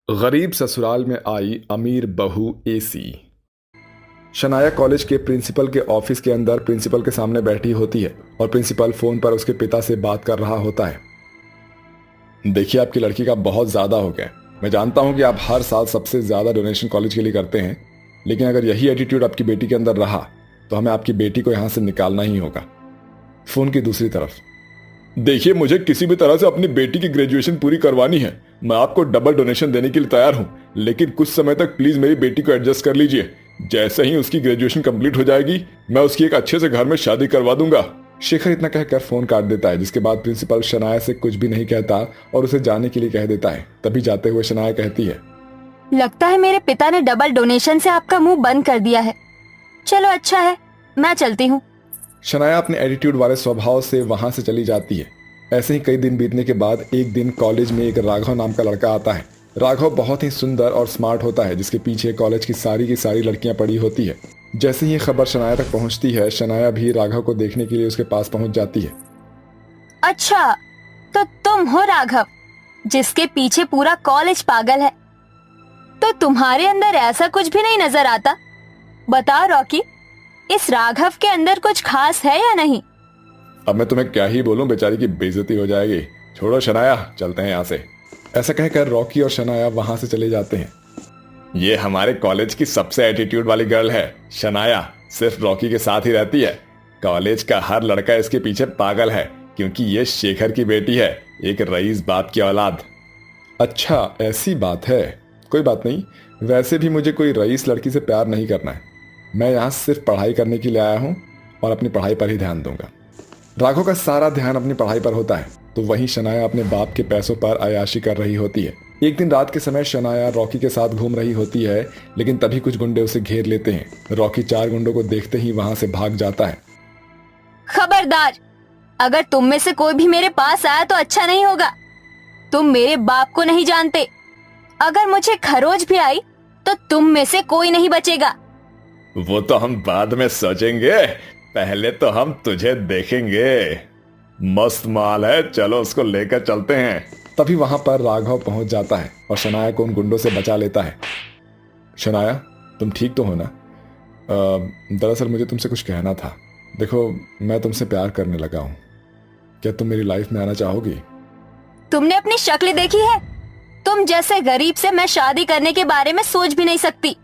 गरीब ससुराल में आई अमीर बहू एसी। शनाया कॉलेज के प्रिंसिपल के ऑफिस के अंदर प्रिंसिपल के सामने बैठी होती है और प्रिंसिपल फोन पर उसके पिता से बात कर रहा होता है। देखिए, आपकी लड़की का बहुत ज्यादा हो गया। मैं जानता हूं कि आप हर साल सबसे ज्यादा डोनेशन कॉलेज के लिए करते हैं, लेकिन अगर यही एटीट्यूड आपकी बेटी के अंदर रहा तो हमें आपकी बेटी को यहां से निकालना ही होगा। फोन की दूसरी तरफ, देखिए, मुझे किसी भी तरह से अपनी बेटी की ग्रेजुएशन पूरी करवानी है। मैं आपको डबल डोनेशन देने के लिए तैयार हूं, लेकिन कुछ समय तक प्लीज मेरी बेटी को एडजस्ट कर लीजिए। जैसे ही उसकी ग्रेजुएशन कंप्लीट हो जाएगी, मैं उसकी एक अच्छे से घर में शादी करवा दूंगा। शेखर इतना कहकर फोन काट देता है, जिसके बाद प्रिंसिपल शनाया से कुछ भी नहीं कहता और उसे जाने के लिए कह देता है। तभी जाते हुए शनाया कहती है, लगता है मेरे पिता ने डबल डोनेशन से आपका मुंह बंद कर दिया है। चलो अच्छा है, मैं चलती हूँ। शनाया अपने एटीट्यूड वाले स्वभाव से वहां से चली जाती है। ऐसे ही कई दिन बीतने के बाद एक दिन कॉलेज में एक राघव नाम का लड़का आता है। राघव बहुत ही सुंदर और स्मार्ट होता है, जिसके पीछे कॉलेज की सारी लड़कियां पड़ी होती है। जैसे ही ये खबर शनाया तक पहुंचती है, शनाया भी राघव को देखने के लिए उसके पास पहुंच जाती है। अच्छा, तो तुम हो राघव, जिसके पीछे पूरा कॉलेज पागल है। तो तुम्हारे अंदर ऐसा कुछ भी नहीं नजर आता। बताओ रॉकी, इस राघव के अंदर कुछ खास है या नहीं? अब मैं तुम्हें क्या ही बोलूं, बेचारी की बेइज्जती हो जाएगी। छोड़ो शनाया, चलते हैं यहाँ से। ऐसा कहकर रॉकी और शनाया वहां से चले जाते हैं। ये हमारे कॉलेज की सबसे एटीट्यूड वाली गर्ल है। शनाया सिर्फ रॉकी के साथ ही रहती है। कॉलेज का हर लड़का इसके पीछे पागल है, क्योंकि ये शेखर की बेटी है, एक रईस बाप की औलाद। अच्छा, ऐसी बात है। कोई बात नहीं, वैसे भी मुझे कोई रईस लड़की से प्यार नहीं करना है। मैं यहाँ सिर्फ पढ़ाई करने के लिए आया हूँ और अपनी पढ़ाई पर ही ध्यान दूंगा। राघव का सारा ध्यान अपनी पढ़ाई पर होता है, तो वहीं शनाया अपने बाप के पैसों पर अय्याशी कर रही होती है। एक दिन रात के समय शनाया रॉकी के साथ घूम रही होती है, लेकिन तभी कुछ गुंडे उसे घेर लेते हैं। रॉकी 4 गुंडों को देखते ही वहां से भाग जाता है। खबरदार, अगर तुम में से कोई भी मेरे पास आया तो अच्छा नहीं होगा। तुम मेरे बाप को नहीं जानते। अगर मुझे खरोच भी आई तो तुम में से कोई नहीं बचेगा। वो तो हम बाद में सोचेंगे, पहले तो हम तुझे देखेंगे। मस्त माल है, चलो उसको लेकर चलते हैं। तभी वहां पर राघव पहुंच जाता है और शनाया को उन गुंडों से बचा लेता है। शनाया, तुम ठीक तो हो ना? दरअसल मुझे तुमसे कुछ कहना था। देखो, मैं तुमसे प्यार करने लगा हूं। क्या तुम मेरी लाइफ में आना चाहोगी? तुमने अपनी शक्ल देखी है? तुम जैसे गरीब से मैं शादी करने के बारे में सोच भी नहीं सकती।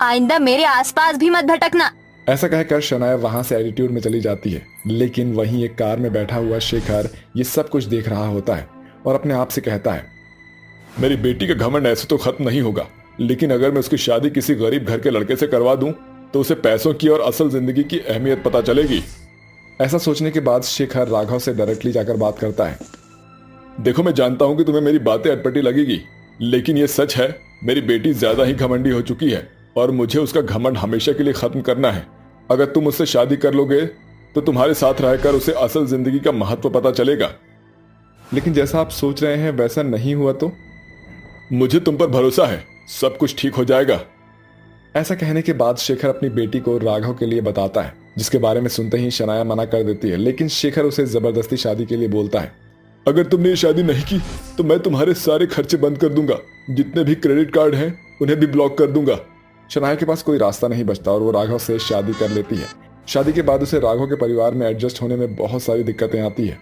आइंदा मेरे आसपास भी मत भटकना। ऐसा कहकर शनाया वहां से एटीट्यूड में चली जाती है, लेकिन वहीं एक कार में बैठा हुआ शेखर ये सब कुछ देख रहा होता है और अपने आप से कहता है, मेरी बेटी का घमंड ऐसे तो खत्म नहीं होगा, लेकिन अगर मैं उसकी शादी किसी गरीब घर के लड़के से करवा दूं तो उसे पैसों की और असल जिंदगी की अहमियत पता चलेगी। ऐसा सोचने के बाद शेखर राघव से डायरेक्टली जाकर बात करता है। देखो, मैं जानता हूं कि तुम्हें मेरी बातें अटपटी लगेगी, लेकिन ये सच है, मेरी बेटी ज्यादा ही घमंडी हो चुकी है और मुझे उसका घमंड हमेशा के लिए खत्म करना है। अगर तुम उससे शादी कर लोगे तो तुम्हारे साथ रहकर उसे असल जिंदगी का महत्व पता चलेगा। लेकिन जैसा आप सोच रहे हैं वैसा नहीं हुआ तो? मुझे तुम पर भरोसा है, सब कुछ ठीक हो जाएगा। ऐसा कहने के बाद शेखर अपनी बेटी को राघव के लिए बताता है, जिसके बारे में सुनते ही शनाया मना कर देती है, लेकिन शेखर उसे जबरदस्ती शादी के लिए बोलता है। अगर तुमने ये शादी नहीं की तो मैं तुम्हारे सारे खर्चे बंद कर दूंगा, जितने भी क्रेडिट कार्ड हैं उन्हें भी ब्लॉक कर दूंगा। शनाया के पास कोई रास्ता नहीं बचता और वो राघव से शादी कर लेती है। शादी के बाद उसे राघव के परिवार में एडजस्ट होने में बहुत सारी दिक्कतें आती है।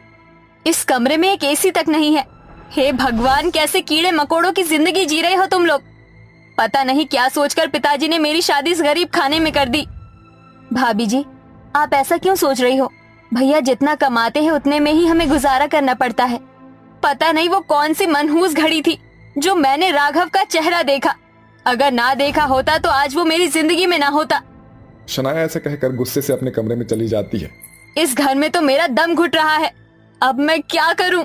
इस कमरे में एक एसी तक नहीं है। हे भगवान, कैसे कीड़े मकोड़ों की जिंदगी जी रहे हो तुम लोग। पता नहीं क्या सोचकर पिताजी ने मेरी शादी इस गरीब खाने में कर दी। भाभी जी, आप ऐसा क्यों सोच रही हो? भैया जितना कमाते हैं उतने में ही हमें गुजारा करना पड़ता है। पता नहीं वो कौन सी मनहूस घड़ी थी जो मैंने राघव का चेहरा देखा। अगर ना देखा होता तो आज वो मेरी जिंदगी में ना होता। शनाया ऐसा कहकर गुस्से से अपने कमरे में चली जाती है। इस घर में तो मेरा दम घुट रहा है, अब मैं क्या करूं?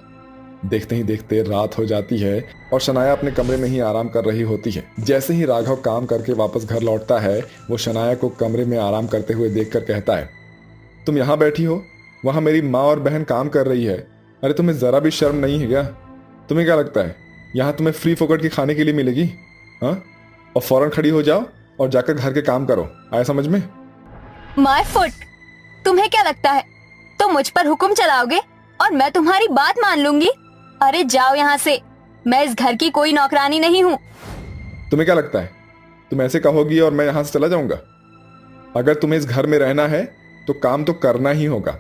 देखते ही देखते रात हो जाती है और शनाया अपने कमरे में ही आराम कर रही होती है। जैसे ही राघव काम करके वापस घर लौटता है, वो शनाया को कमरे में आराम करते हुए देखकर कहता है, तुम यहाँ बैठी हो, वहां मेरी माँ और बहन काम कर रही है। अरे तुम्हें जरा भी शर्म नहीं है क्या? तुम्हें क्या लगता है यहाँ तुम्हें फ्री फोकट की खाने के लिए मिलेगी? हाँ, और फौरन खड़ी हो जाओ और जाकर घर के काम करो। आया समझ में? माय फुट, तुम्हें क्या लगता है तुम मुझ पर हुक्म चलाओगे और मैं तुम्हारी बात मान लूंगी? अरे जाओ यहाँ से, मैं इस घर की कोई नौकरानी नहीं हूँ। तुम्हें क्या लगता है, तुम ऐसे कहोगी और मैं यहाँ से चला जाऊंगा? अगर तुम्हें इस घर में रहना है तो काम तो करना ही होगा।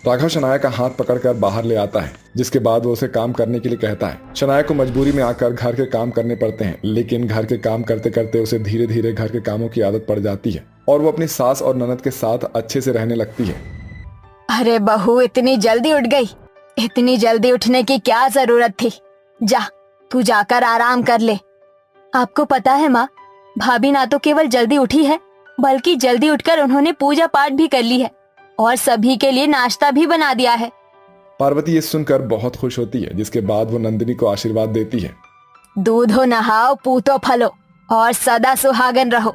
राघव शनाया का हाथ पकड़कर बाहर ले आता है, जिसके बाद वो उसे काम करने के लिए कहता है। शनाया को मजबूरी में आकर घर के काम करने पड़ते हैं, लेकिन घर के काम करते करते उसे धीरे धीरे घर के कामों की आदत पड़ जाती है और वो अपनी सास और ननद के साथ अच्छे से रहने लगती है। अरे बहू, इतनी जल्दी उठ गई? इतनी जल्दी उठने की क्या जरूरत थी? जा, तू जाकर आराम कर ले। आपको पता है माँ, भाभी ना तो केवल जल्दी उठी है, बल्कि जल्दी उठकर उन्होंने पूजा पाठ भी कर ली है और सभी के लिए नाश्ता भी बना दिया है। पार्वती ये सुनकर बहुत खुश होती है, जिसके बाद वो नंदिनी को आशीर्वाद देती है। दूधो नहाओ, पूतो फलो और सदा सुहागन रहो।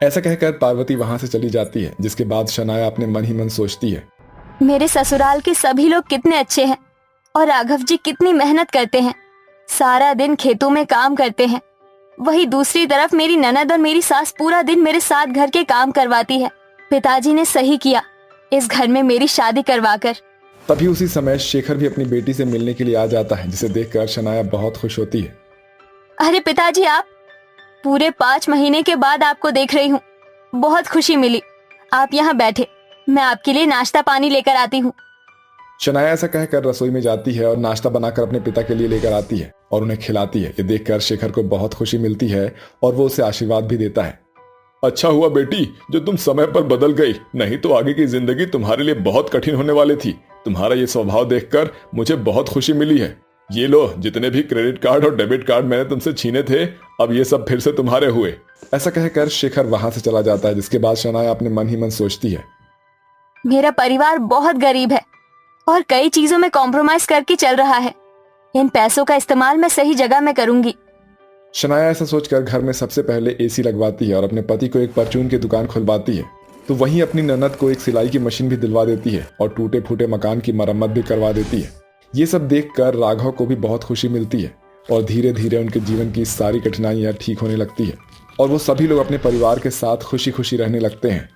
ऐसा कहकर पार्वती वहां से चली जाती है, जिसके बाद शनाया अपने मन ही मन सोचती है, मेरे ससुराल के सभी लोग कितने अच्छे हैं और राघव जी कितनी मेहनत करते हैं, सारा दिन खेतों में काम करते हैं। वही दूसरी तरफ मेरी ननद और मेरी सास पूरा दिन मेरे साथ घर के काम करवाती है। पिताजी ने सही किया इस घर में मेरी शादी करवाकर। तभी उसी समय शेखर भी अपनी बेटी से मिलने के लिए आ जाता है, जिसे देखकर शनाया बहुत खुश होती है। अरे पिताजी, आप! पूरे 5 महीने के बाद आपको देख रही हूँ, बहुत खुशी मिली। आप यहाँ बैठे, मैं आपके लिए नाश्ता पानी लेकर आती हूँ। शनाया ऐसा कहकर रसोई में जाती है और नाश्ता बनाकर अपने पिता के लिए लेकर आती है और उन्हें खिलाती है। ये देखकर शेखर को बहुत खुशी मिलती है और वो उसे आशीर्वाद भी देता है। अच्छा हुआ बेटी जो तुम समय पर बदल गई, नहीं तो आगे की जिंदगी तुम्हारे लिए बहुत कठिन होने वाली थी। तुम्हारा ये स्वभाव देखकर मुझे बहुत खुशी मिली है। ये लो, जितने भी क्रेडिट कार्ड और डेबिट कार्ड मैंने तुमसे छीने थे, अब ये सब फिर से तुम्हारे हुए। ऐसा कहकर शेखर वहां से चला जाता है, जिसके बाद शनाया अपने मन ही मन सोचती है, मेरा परिवार बहुत गरीब है और कई चीजों में कॉम्प्रोमाइज करके चल रहा है। इन पैसों का इस्तेमाल मैं सही जगह में करूंगी। शनाया ऐसा सोचकर घर में सबसे पहले एसी लगवाती है और अपने पति को एक परचून की दुकान खुलवाती है। तो वहीं अपनी ननद को एक सिलाई की मशीन भी दिलवा देती है और टूटे फूटे मकान की मरम्मत भी करवा देती है। ये सब देखकर राघव को भी बहुत खुशी मिलती है और धीरे धीरे उनके जीवन की सारी कठिनाइयां ठीक होने लगती है और वो सभी लोग अपने परिवार के साथ खुशी खुशी रहने लगते हैं।